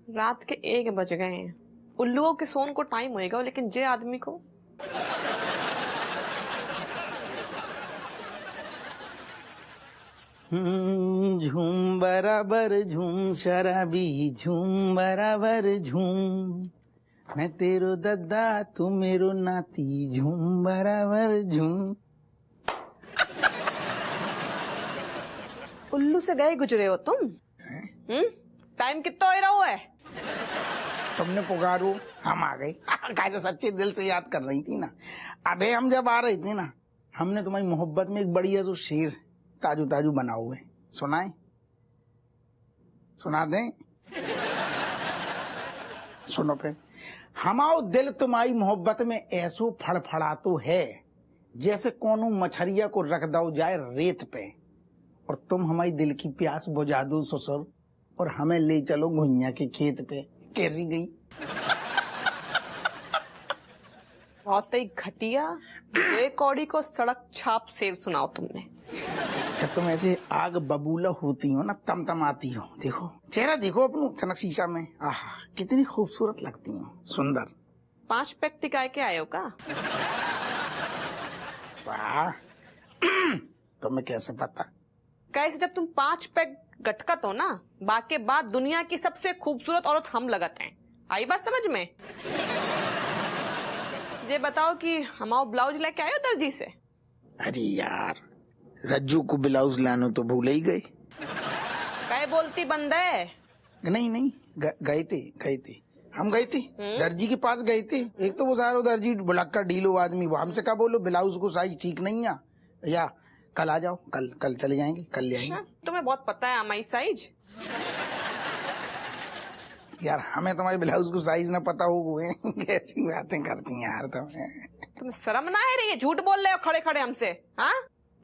रात के 1 बज गए हैं। उल्लुओं के सोन को टाइम होएगा, लेकिन जे आदमी को झूम बराबर झूम शराबी झूम बराबर झूम, मैं तेरो दद्दा तू मेरो नाती झूम बराबर झूम। उल्लू से गए गुजरे हो तुम? टाइम कितना हो रहा है? तुमने पुकारो हम आ गए। कैसे सच्चे दिल से याद कर रही थी ना। अबे हम जब आ रही थी ना, हमने तुम्हारी मोहब्बत में एक बढ़िया जो शेर ताजू ताजू बना हुए सुनाए, सुना दें? सुनो फिर। हमाओ दिल तुम्हारी मोहब्बत में ऐसो फड़फड़ा तो है जैसे कोनो मछरिया को रख दो जाए रेत पे, और तुम हमारी दिल की प्यास बुझा दो ससुर, और हमें ले चलो घुइया के खेत पे। कैसी गई? बहुत ही घटिया कौड़ी को सड़क छाप शेर सुनाओ तुमने। जब तुम ऐसे आग बबूला होती हो ना, तम आती हो। देखो चेहरा देखो अपनो सनक शीशा में, आहा कितनी खूबसूरत लगती हो, सुंदर। 5 पैक टिकाए के आए हो का? वाह तुम्हें कैसे पता? कैसे जब तुम 5 पैक गटकत हो ना, बाकी बाद दुनिया की सबसे खूबसूरत औरत हम लगत हैं। आई बात समझ में? ये बताओ कि हमारा ब्लाउज लेके आए हो दर्जी से? अरे यार, रज्जू को ब्लाउज लानो तो भूल ही गए। काय बोलती बंद है? नहीं गए थे हम गए थे दर्जी के पास गए थे। एक तो वो सारा दर्जी बुलक्का ढीलो आदमी, वो हमसे क्या बोलो ब्लाउज को साइज ठीक नहीं है, या कल आ जाओ, कल चले जाएंगे, कल ले आएंगे। तुम्हें बहुत पता है हमारी साइज। यार हमें तुम्हारे ब्लाउज को साइज ना पता हो, कैसी बातें करती हैं यार तुम्हें शर्म ना है रही है? झूठ बोल रहे हो खड़े खड़े हमसे। हाँ,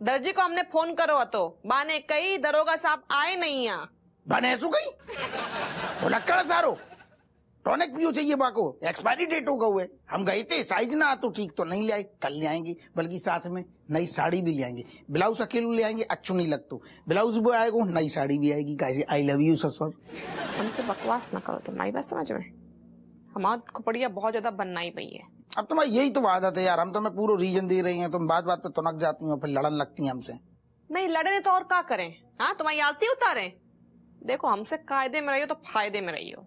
दर्जी को हमने फोन करो तो बाने कई दरोगा साहब आए नहीं यहाँ। बने सु गई बुलक्का सारो टॉनिक पियो चाहिए बाको, एक्सपायरी डेट होगा हुए। हम गए थे, साइज ना तो ठीक तो नहीं ले आए, कल ले आएंगे, बल्कि साथ में नई साड़ी भी ले आएंगे। ब्लाउज अकेले ले आएंगे अच्छू नहीं लगता, ब्लाउज भी आएगा, नई साड़ी भी आएगी। कैसे आई लव यू ससुर। हमसे बकवास ना करो तुम, आई बात समझ में? हमारा खोपड़िया बहुत ज्यादा बनना ही पई है। अब तुम्हारी यही तो आदत है यार, हम तुम्हें पूरा रीजन दे रही हैं, तुम बात बात पे तुनक जाती हो, फिर लड़न लगती हैं हमसे। नहीं लड़े तो और क्या करें? हाँ, तुम्हारी आरती उतारे। देखो हमसे कायदे में रहियो तो फायदे में रहियो।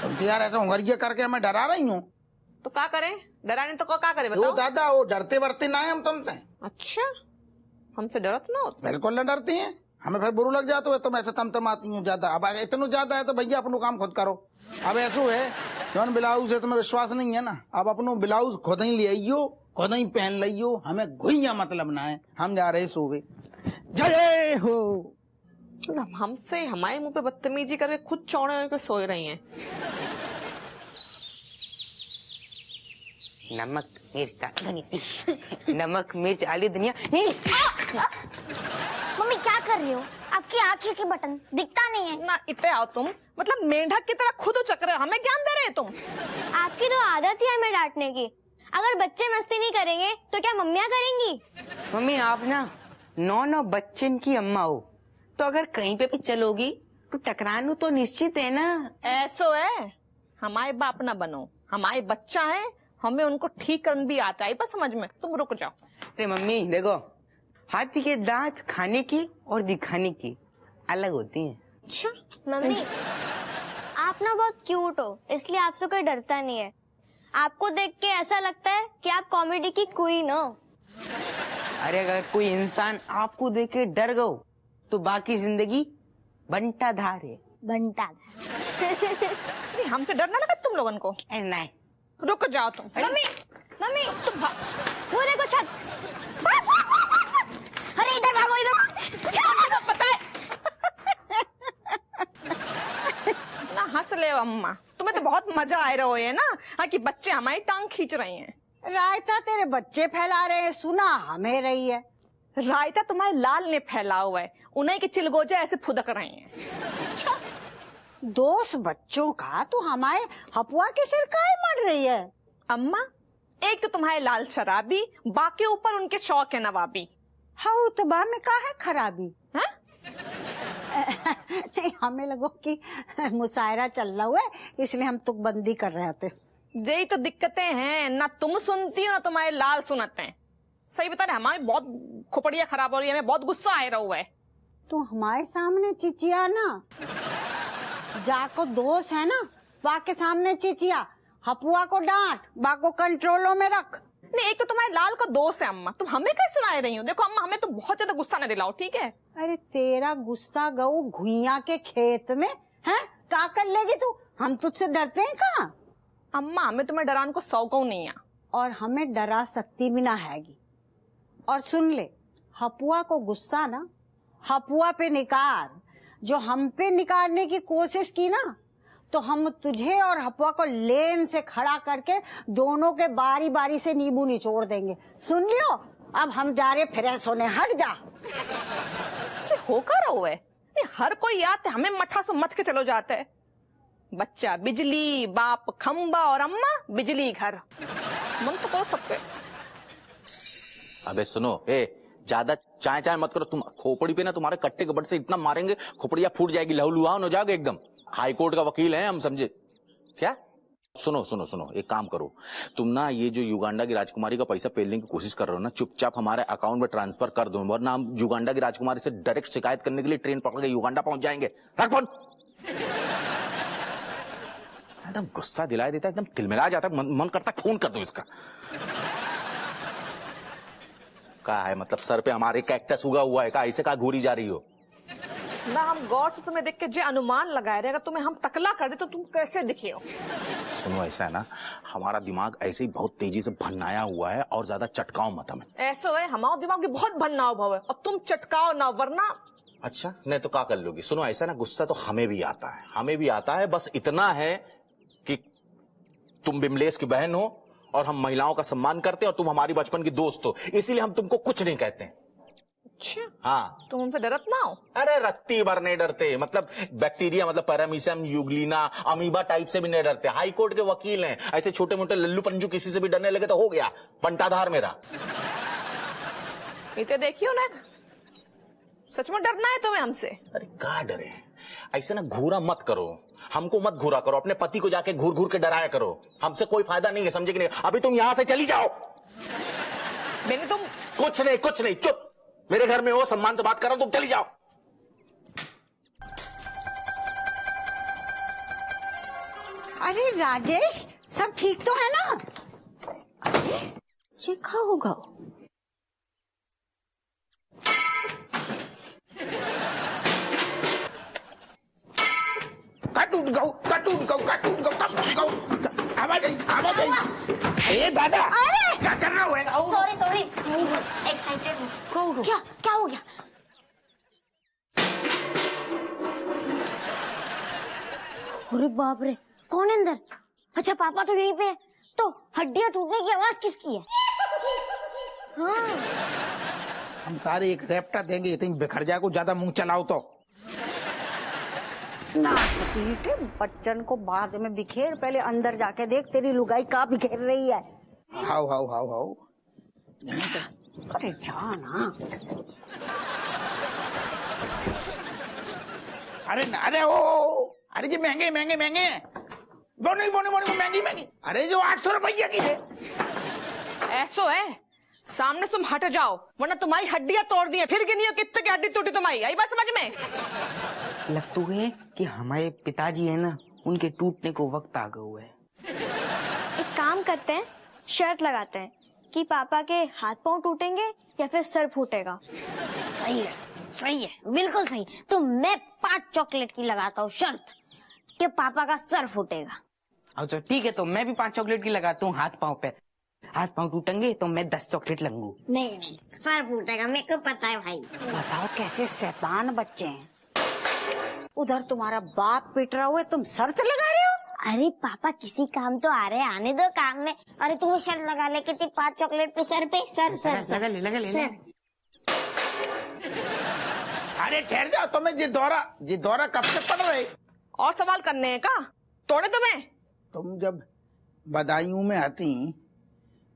तुम तो यार ऐसा उंगरिया करके हमें डरा रही हो। तो क्या करें? डराने तो क्या करें बताओ? दादा वो डरते वरते ना है हम तुमसे। अच्छा, हमसे डरत ना हो? बिल्कुल न डरते हैं, हमें फिर बुरा लग जाता है तुम ऐसे तम आती हो ज्यादा। अब इतना ज्यादा है तो भैया अपनो काम खुद करो। अब ऐसा है जौन ब्लाउज है तुम्हें विश्वास नहीं है ना, अब अपनो ब्लाउज खुद ही ले आइयो, खुद ही पहन लियो, हमें घुइया मतलब ना है। हम जा रहे सोवे। जय हो। हमसे हमारे मुंह पे बदतमीजी करके खुद चौड़े होकर सोए रही हैं। नमक मिर्च दुनिया नमक मिर्च आलू दुनिया। मम्मी क्या कर रही हो? आपकी आंखें के बटन दिखता नहीं है ना। इतने आओ तुम, मतलब मेंढक की तरह खुद उचक रहे हो, हमें ज्ञान दे रहे हैं तुम। आपकी तो आदत ही है हमें डांटने की। अगर बच्चे मस्ती नहीं करेंगे तो क्या मम्मियाँ करेंगी? मम्मी आप ना 9 बच्चन की अम्मा हो, तो अगर कहीं पे भी चलोगी तो टकरानू तो निश्चित है ना। ऐसो है, हमारे बाप ना बनो, हमारे बच्चा है, हमें उनको ठीक करना भी आता है। बस समझ में, तुम रुक जाओ। अरे मम्मी देखो, हाथी के दांत खाने की और दिखाने की अलग होती हैं। अच्छा मम्मी आप ना बहुत क्यूट हो, इसलिए आपसे कोई डरता नहीं है। आपको देख के ऐसा लगता है कि आप कॉमेडी की क्वीन हो। अरे अगर कोई इंसान आपको देख के डर गो तो बाकी जिंदगी बंटा धार है। बंटा नहीं, हमसे डर ना लगा तुम लोगन को? नहीं रुक जाओ तुम। मम्मी मम्मी वो देखो छत। अरे इधर भागो, इधर पता है ना, हंस ले अम्मा, तुम्हें तो बहुत मजा आ रहा है ना। हाँ, कि बच्चे हमारी टांग खींच रहे हैं। रायता तेरे बच्चे फैला रहे हैं, सुना हमें रही है। रायता तुम्हारे लाल ने फैला हुआ है, उन्हीं के चिलगोजे ऐसे फुदक रहे हैं। अच्छा, दोस्त बच्चों का तो हमारे हपुआ के सिर काहे मर रही है? अम्मा, एक तो तुम्हारे लाल शराबी, बाकी ऊपर उनके शौक है नवाबी। हाँ तो बा में का है खराबी? हाँ? नहीं, हमें लगो कि मुशायरा चल रहा हुआ है इसलिए हम तुकबंदी कर रहे थे। यही तो दिक्कतें हैं, ना तुम सुनती हो ना तुम्हारे लाल सुनते हैं। सही बता रहे, हमारी बहुत खोपड़िया खराब हो रही है, हमें बहुत गुस्सा आ रहा हुआ है। तू हमारे सामने चिचिया ना, जाको दोस्त है ना बा के सामने चिचिया, हपुआ को डांट, बा को कंट्रोलों में रख। नहीं, एक तो तुम्हारे लाल का दोस्त है अम्मा, तुम हमें कैसे सुनाए रही हो? देखो अम्मा, हमें तो बहुत ज्यादा गुस्सा न दिलाओ, ठीक है? अरे तेरा गुस्सा गऊ घुइया के खेत में है, का कर लेगी तू? हम तुझसे डरते हैं कहाँ? अम्मा, हमें तुम्हें डराने को सौकौ नहीं है, और हमें डरा सकती भी ना हैगी। और सुन ले, हपुआ को गुस्सा ना हपुआ पे निकाल, जो हम पे निकालने की कोशिश की ना तो हम तुझे और हपुआ को लेन से खड़ा करके दोनों के बारी बारी से नींबू निचोड़ देंगे। सुन लियो, अब हम जा रहे फ्रेश होने, हट जा। होकर रहो है, हर कोई आते हमें मठा से मत के चलो जाते है। बच्चा बिजली, बाप खंबा और अम्मा बिजली घर, मन तो करो सबके। अबे सुनो, ज्यादा चाय चाय मत करो, तुम खोपड़ी पे ना तुम्हारे कट्टे कपड़ से इतना मारेंगे खोपड़िया फूट जाएगी, लहूलुहान हो जाओगे एकदम। हाई कोर्ट का वकील है हम, समझे क्या? सुनो सुनो सुनो, एक काम करो, तुम ना ये जो युगांडा की राजकुमारी का पैसा पेलने की कोशिश कर रहे हो ना, चुपचाप हमारे अकाउंट में ट्रांसफर कर दो, वरना हम युगांडा की राजकुमारी से डायरेक्ट शिकायत करने के लिए ट्रेन पकड़ के युगांडा पहुंच जाएंगे। रख फोन। एकदम गुस्सा दिलाया देता, एकदम तिलमिला जाता, मन करता खून कर दो इसका। क्या है मतलब, सर पे हमारे कैक्टस उगा हुआ है का? ऐसे का घूरी जा रही हो ना? हम गौर से तुम्हें देख के जो अनुमान लगाए रहे, अगर तुम्हें हम तकला कर दे तो तुम कैसे दिखे हो? सुनो, ऐसा है ना, हमारा दिमाग ऐसे ही बहुत तेजी से भन्नाया हुआ है, और ज्यादा चटकाओ मत हमें। ऐसा है, हमारा दिमाग भी बहुत भन्ना भाव है और तुम चटकाओ ना, वरना। अच्छा, नहीं तो क्या कर लोगी? सुनो, ऐसा ना, गुस्सा तो हमें भी आता है, हमें भी आता है, बस इतना है कि तुम बिमलेश की बहन हो और हम महिलाओं का सम्मान करते हैं, और तुम हमारी बचपन की दोस्त हो, इसीलिए हम तुमको कुछ नहीं कहते हैं। अच्छा, हाँ, तुम हमसे डरत ना हो? अरे रत्ती भर नहीं डरते, मतलब बैक्टीरिया, मतलब पैरामीशियम यूग्लिना अमीबा टाइप से भी नहीं डरते। हाई कोर्ट के वकील हैं, ऐसे छोटे मोटे लल्लू पंजू किसी से भी डरने लगे तो हो गया पंटाधार मेरा। इतने देखियो ना, सच में डरना है तुम्हें हमसे? अरे क्या डरे, ऐसे ना घूरा मत करो, हमको मत घूरा करो, अपने पति को जाके घूर घूर के डराया करो, हमसे कोई फायदा नहीं है, समझे कि नहीं? अभी तुम यहां से चली जाओ। मैंने तुम कुछ नहीं, चुप, मेरे घर में हो, सम्मान से बात कर रहा हूं, तुम चली जाओ। अरे राजेश, सब ठीक तो है ना? अरे चिखा होगा। आवाज आई। ए दादा, क्या कर रहा है? सॉरी एक्साइटेड हूँ। क्या हो गया? अरे बाप रे, कौन है अंदर? अच्छा, पापा तो यहीं पे है। तो हड्डियां टूटने की आवाज किसकी है? हाँ, हम सारे एक रेपटा देंगे, तुम बिखर जाओ, ज्यादा मुंह चलाओ तो। ना बेटे, बच्चन को बाद में बिखेर, पहले अंदर जाके देख तेरी लुगाई का बिखेर रही है। हाउ। अरे जाना। अरे जी महंगे बोनी महंगी। अरे जो 800 रुपया की है। ऐसो है, सामने से तुम हट जाओ, वरना तुम्हारी हड्डियां तोड़ दी है, फिर गिनी हो कितने की हड्डी टूटी तुम्हारी, आई बात समझ में? लगता है कि हमारे पिताजी है ना, उनके टूटने को वक्त आ गया हुआ है। एक काम करते हैं, शर्त लगाते हैं कि पापा के हाथ पांव टूटेंगे या फिर सर फूटेगा। सही है, बिल्कुल सही। तो मैं 5 चॉकलेट की लगाता हूँ शर्त कि पापा का सर फूटेगा। अच्छा ठीक है, तो मैं भी 5 चॉकलेट की लगाता हूँ हाथ पांव पे। हाथ पांव टूटेंगे तो मैं 10 चॉकलेट लगूंगा। नहीं, सर फूटेगा, मेरे को पता है भाई। बताओ कैसे शैतान बच्चे हैं। उधर तुम्हारा बाप पिट रहा हुआ है, तुम शर्त लगा रहे हो? अरे पापा किसी काम तो आ रहे हैं, आने दो काम में। अरे तुम्हें शर्त लगा ले कि 5 चॉकलेट पे सर पे सर लगा ले। अरे ठहर जाओ, तुम्हें जी दौरा कब से पड़ रहे? और सवाल करने हैं का? तोड़े तुम्हें? तुम जब बदायूं में आती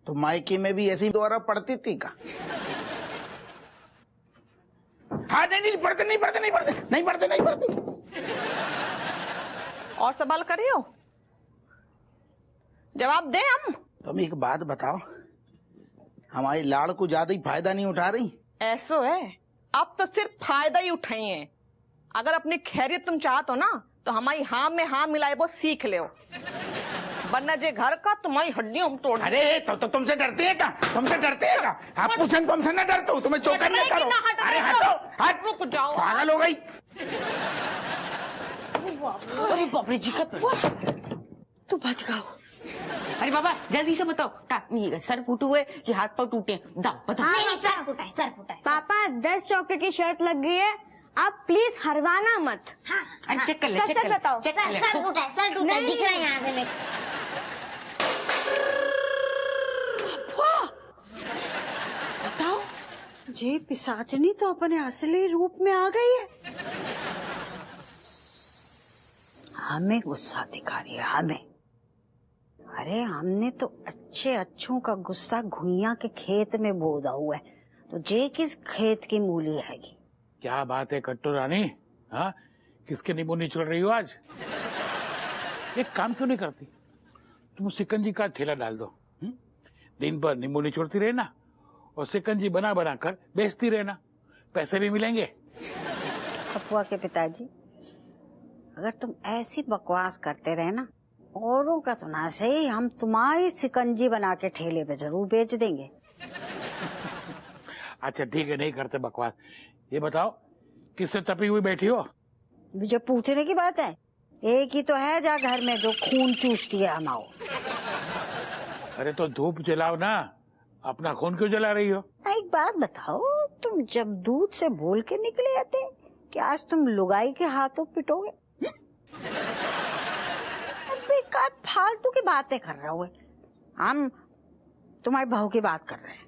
तो मायके में भी ऐसी दौरा पड़ती थी का? हाँ नहीं पढ़ते नहीं पढ़ते नहीं पढ़ते नहीं पढ़ते नहीं पढ़ते। और सवाल करियो, जवाब दे हम। तुम एक बात बताओ, हमारी लाड़ को ज्यादा ही फायदा नहीं उठा रही? ऐसो है, अब तो सिर्फ फायदा ही उठाई है। अगर अपनी खैरियत तुम चाहते हो ना तो हमारी हाँ में हाँ मिलाए वो सीख ले, वरना जे घर का तुम्हारी हड्डियों हम तोड़। अरे तो तुमसे डरते हैं क्या? तुमसे डरते हैं क्या? आप पूछन तुमसे ना डरते हो, तुम्हें चौकन नहीं करो। अरे हटो, हट, रुक जाओ। पागल हो गई। अरे बाप रे जी, तू बच गया। अरे बाबा जल्दी से बताओ, सर फूटे हुए कि हाथ पाँव टूटे? बताओ। नहीं, सर फूटा है, सर फूटा है। पापा 10 चॉकलेट की शर्त लग गई है, आप प्लीज हरवाना मत। हाँ, अरे चेक कर ले, सच चेक कर ले, बताओ। चेक कर ले। सर टूटा है, सर टूटा है, दिख रहा है यहाँ से मेरे। बताओ, ये पिशाचनी तो अपने असली रूप में आ गई है। हमें गुस्सा दिखा रही है, हमें। अरे हमने तो अच्छों का गुस्सा घुइयां के खेत में बोदा हुआ है, तो ये किस खेत की मूली हैगी? क्या बात है कट्टू रानी, हाँ किसके नींबू निचोड़ रही हो आज? एक काम क्यों नहीं करती, तुम शिकंजी का ठेला डाल दो। दिन भर नींबू निचोड़ती रहना और शिकंजी बना बना कर बेचती रहना, पैसे भी मिलेंगे। अफवाह के पिताजी, अगर तुम ऐसी बकवास करते रहे ना, औरों का सुना से ही हम तुम्हारी शिकंजी बना के ठेले पे जरूर बेच देंगे। अच्छा ठीक है, नहीं करते बकवास। ये बताओ किससे तपी हुई बैठी हो? मुझे पूछने की बात है, एक ही तो है जा घर में जो खून चूसती है हमाओ। अरे तो धूप जलाओ ना, अपना खून क्यों जला रही हो? एक बात बताओ, तुम जब दूध से बोल के निकले आते कि आज तुम लुगाई के हाथों पिटोगे? बेकार फालतू की बातें कर रहे हो। हम तुम्हारी बहू की बात कर रहे हैं।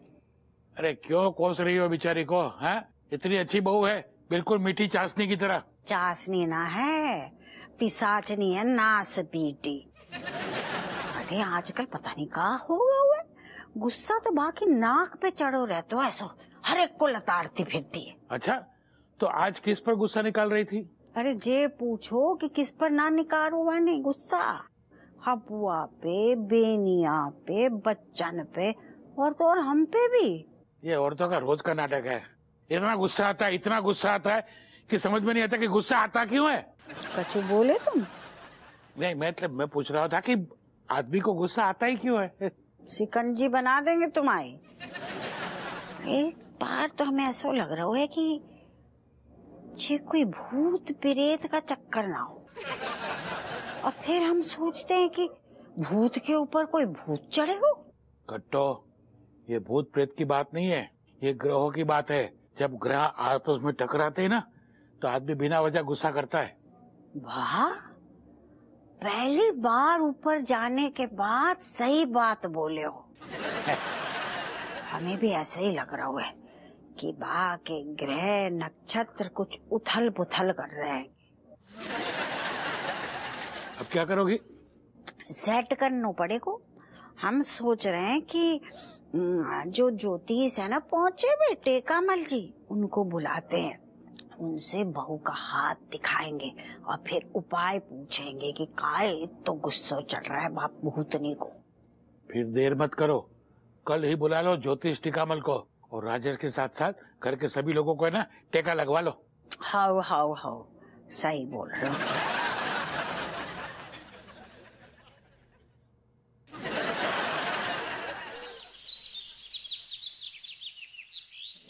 अरे क्यों कोस रही हो बेचारी को? हैं, इतनी अच्छी बहू है, बिल्कुल मीठी चाशनी की तरह। चाशनी ना है, पिशाचनी है, नास पीटी। अरे आजकल पता नहीं कहाँ हो गया हुआ है, गुस्सा तो बाकी नाक पे चढ़ो रहते हो, ऐसा हर एक को लताड़ती फिरती है। अच्छा तो आज किस पर गुस्सा निकाल रही थी? अरे जे पूछो कि किस पर ना निकालो मैंने गुस्सा, हपुआ पे, बेनिया पे, बच्चन पे, और तो और हम पे भी। ये औरतों का रोज का नाटक है। इतना गुस्सा आता है, इतना गुस्सा आता है कि समझ में नहीं आता कि गुस्सा आता क्यों है। कचू बोले तुम? नहीं मैं पूछ रहा था कि आदमी को गुस्सा आता ही क्यों है। शिकंजी बना देंगे तुम्हारी। एक बार तो हमें ऐसा लग रहा है कि ये कोई भूत प्रेत का चक्कर ना हो, और फिर हम सोचते हैं कि भूत के ऊपर कोई भूत चढ़े हो। कट्टो, ये भूत प्रेत की बात नहीं है, ये ग्रहों की बात है। जब ग्रह आपस में टकराते हैं ना तो आदमी बिना वजह गुस्सा करता है। वाह, पहली बार ऊपर जाने के बाद सही बात बोले हो। हमें भी ऐसा ही लग रहा है कि बा के ग्रह नक्षत्र कुछ उथल पुथल कर रहे हैं। अब क्या करोगी? सेट करना पड़ेगा। हम सोच रहे हैं कि जो ज्योतिष है ना पहुंचे बेटे कमल जी, उनको बुलाते हैं, उनसे बहू का हाथ दिखाएंगे और फिर उपाय पूछेंगे कि काहे तो गुस्सा चढ़ रहा है बाप भूतनी को। फिर देर मत करो, कल ही बुला लो ज्योतिष टिकामल को, और राजेश के साथ साथ घर के सभी लोगों को है ना टेका लगवा लो। हाउ हाउ हाउ, सही बोल रहे हो।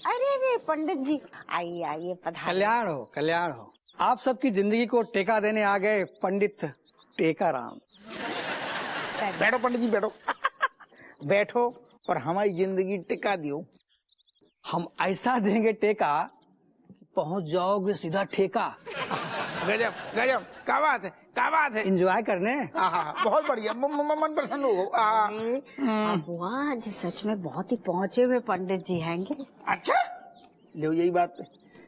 अरे अरे पंडित जी, आइए आइए, पधारिए। कल्याण हो। आप सबकी जिंदगी को टेका देने आ गए पंडित टेकाराम। बैठो पंडित जी, बैठो। बैठो और हमारी जिंदगी टिका दियो। हम ऐसा देंगे टेका कि पहुंच जाओगे सीधा ठेका। गजब गजब, क्या बात है, क्या बात है। एंजॉय करने। बहुत बढ़िया, मन प्रसन्न हो। वाह, जी सच में बहुत ही पहुंचे हुए पंडित जी हैंगे। अच्छा लो, यही बात है।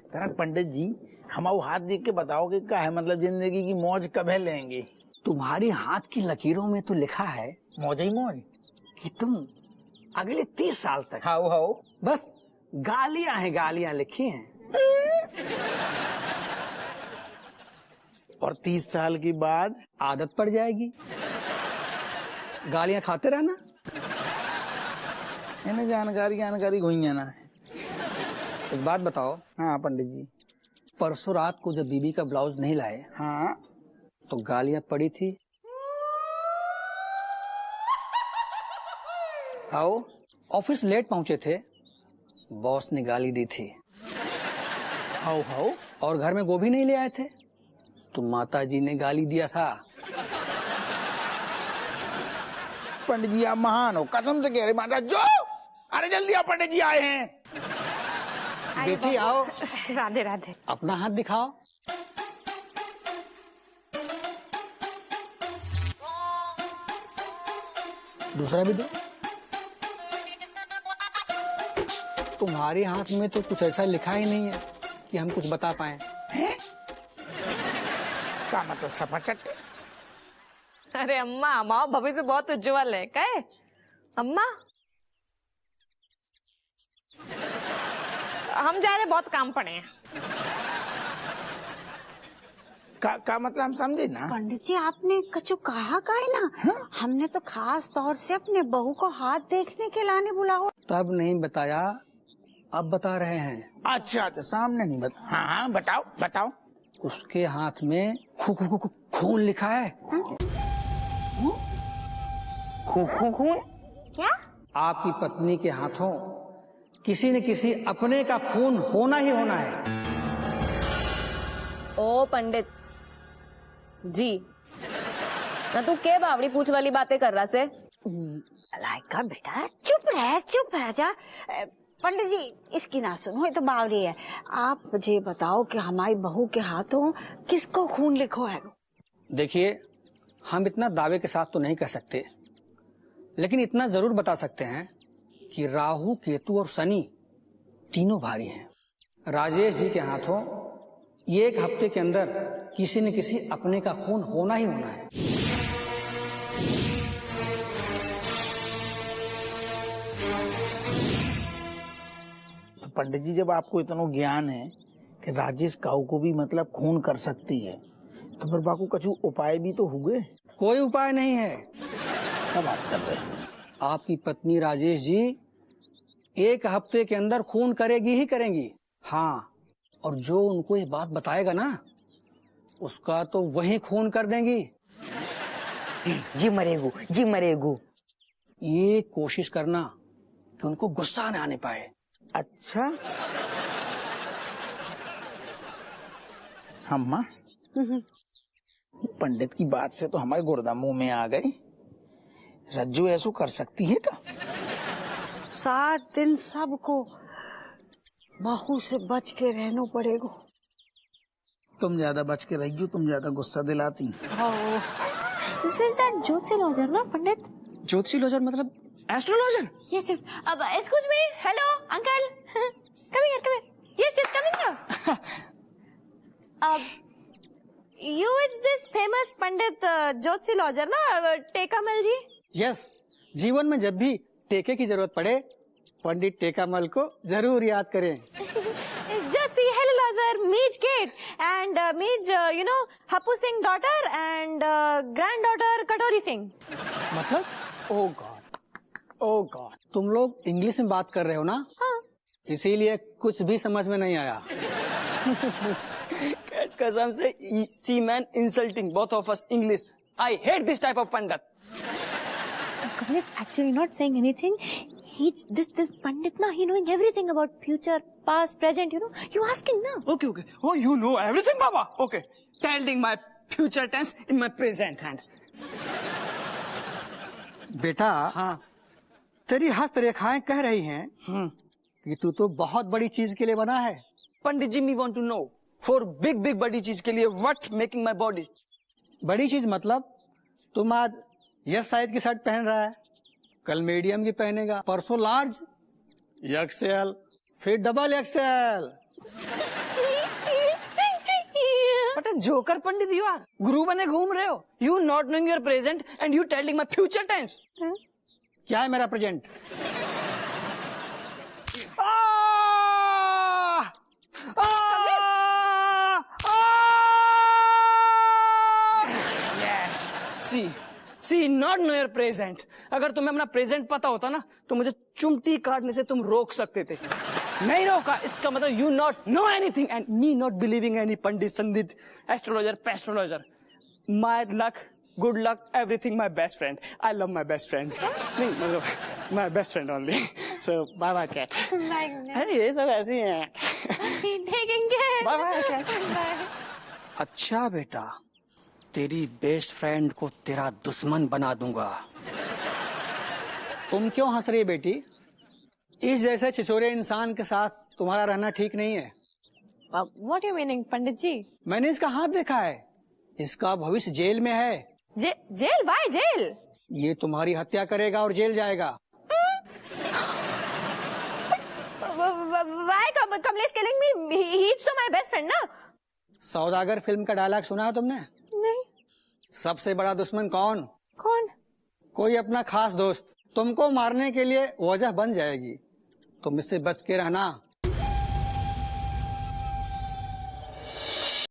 तरह पंडित जी, हमारे हाथ देख के बताओगे क्या है, मतलब जिंदगी की मौज कब है लेंगे? तुम्हारी हाथ की लकीरों में तो लिखा है मौज ही मौज कि तुम अगले 30 साल तक हाउ बस गालियां हैं, गालियां लिखी हैं। और 30 साल के बाद आदत पड़ जाएगी, गालियां खाते रहना। इन्हें जानकारी घुई ना है। एक बात बताओ, हाँ पंडित जी। परसों रात को जब बीबी का ब्लाउज नहीं लाए हाँ तो गालियां पड़ी थी। आओ। ऑफिस लेट पहुंचे थे, बॉस ने गाली दी थी। हाउ और घर में गोभी नहीं ले आए थे तो माता जी ने गाली दिया था। पंडित जी आप महान हो, कसम से कह रहे महाराज जो। अरे जल्दी आओ, पंडित जी आए हैं। बेटी आओ, राधे राधे। अपना हाथ दिखाओ। दूसरा भी दो। तुम्हारे हाथ में तो कुछ ऐसा लिखा ही नहीं है कि हम कुछ बता पाए। क्या मतलब सपाचट? अरे अम्मा, माँ भविष्य बहुत उज्जवल है। कहे अम्मा, हम जा रहे, बहुत काम पड़े हैं। का मतलब हम समझे ना। पंडित जी आपने कछु कहा का है ना। हाँ? हमने तो खास तौर से अपने बहू को हाथ देखने के लाने बुलाओ। तब नहीं बताया, अब बता रहे हैं। अच्छा सामने नहीं बता। हाँ बताओ। उसके हाथ में खून लिखा है। खून? क्या? आपकी पत्नी के हाथों किसी न किसी अपने का खून होना ही होना है। ओ पंडित जी, ना तू के बावड़ी पूछ वाली बातें कर रहा से? लाइका बेटा चुप रह जा। पंडित जी इसकी ना सुनो, ये तो बावरी है। आप मुझे बताओ कि हमारी बहू के हाथों किसको खून लिखो है? देखिए, हम इतना दावे के साथ तो नहीं कर सकते, लेकिन इतना जरूर बता सकते हैं कि राहु, केतु और शनि तीनों भारी हैं। राजेश जी के हाथों एक हफ्ते के अंदर किसी न किसी अपने का खून होना ही होना है। तो पंडित जी जब आपको इतना ज्ञान है कि राजेश काऊ को भी मतलब खून कर सकती है, तो फिर बाकू कछु उपाय भी तो हुए। कोई उपाय नहीं है। क्या बात कर रहे हैं? आपकी पत्नी राजेश जी एक हफ्ते के अंदर खून करेगी ही करेंगी। हाँ, और जो उनको ये बात बताएगा ना, उसका तो वही खून कर देंगी। जी मरेगू। ये कोशिश करना कि उनको गुस्सा न आने पाए। अच्छा अम्मा, पंडित की बात से तो हमारे गुर्दा मुंह में आ गए। रज्जू ऐसो कर सकती है क्या? 7 दिन सबको बहू से बच के रहना पड़ेगा। तुम ज्यादा बच के रहियो, तुम ज्यादा गुस्सा दिलाती। दिस इज दैट ज्योतिषी लॉजर ना पंडित? ज्योतिषी लॉजर मतलब एस्ट्रोलॉजर? ये सिर्फ अब excuse me, hello uncle, coming here, yes coming अब यू इज दिस फेमस पंडित ज्योतिषी लॉजर ना, टेकामल जी? यस, जीवन में जब भी टेके की जरूरत पड़े, पंडित टेकामल को जरूर याद करें। ज्योतिषी, हेलो लॉजर, मीज केट एंड मीज you know Happu Singh daughter and grand daughter कटोरी सिंह। मतलब? ओ गॉड, तुम लोग इंग्लिश में बात कर रहे हो ना? हाँ। इसीलिए कुछ भी समझ में नहीं आया। कसम से see man insulting both of us English. I hate this type of pandit. Kamal is actually not saying anything. This Pandit na, he knowing everything about future, past, present, you know. You ask him now. Okay. Oh, you know everything, Baba. Okay. Telling my future tense in my present hand. बेटा, हाँ। तेरी हस्तरेखाएं कह रही हैं कि तू तो बहुत बड़ी चीज के लिए बना है। पंडित जी, me want to know for big बड़ी चीज के लिए what making my body? बड़ी चीज मतलब तुम आज यस साइज की शर्ट पहन रहा है, कल मीडियम की पहनेगा, परसों लार्ज, एक्सएल, फिर double XL. What a joker Pandit you are. गुरु बने घूम रहे हो. You not knowing your present and you telling my future tense. क्या है मेरा present? See not know your present. अगर तुम्हें अपना प्रेजेंट पता होता ना तो मुझे चुमटी काटने से तुम रोक सकते थे। नहीं रोका, इसका मतलब you not know anything and me not believing any pandit संदित एस्ट्रोलॉजर पेस्ट्रोलॉजर। My luck, good luck, everything my best friend. I love my best friend. नहीं मतलब my best friend only. So bye bye cat. ये सब ऐसे ही है। Bye bye cat. अच्छा बेटा, तेरी बेस्ट फ्रेंड को तेरा दुश्मन बना दूंगा। तुम क्यों हंस रही बेटी? इस जैसे छिछोरे इंसान के साथ तुम्हारा रहना ठीक नहीं है। व्हाट यू मीनिंग पंडित जी? मैंने इसका हाथ देखा है, इसका भविष्य जेल में है। जेल? Why jail? ये तुम्हारी हत्या करेगा और जेल जाएगा। Why Kamlesh killing me? He's so my best friend, ना? सौदागर फिल्म का डायलॉग सुना है तुमने? नहीं। सबसे बड़ा दुश्मन कौन? कौन? कोई अपना खास दोस्त। तुमको मारने के लिए वजह बन जाएगी। तुम इससे बच के रहना,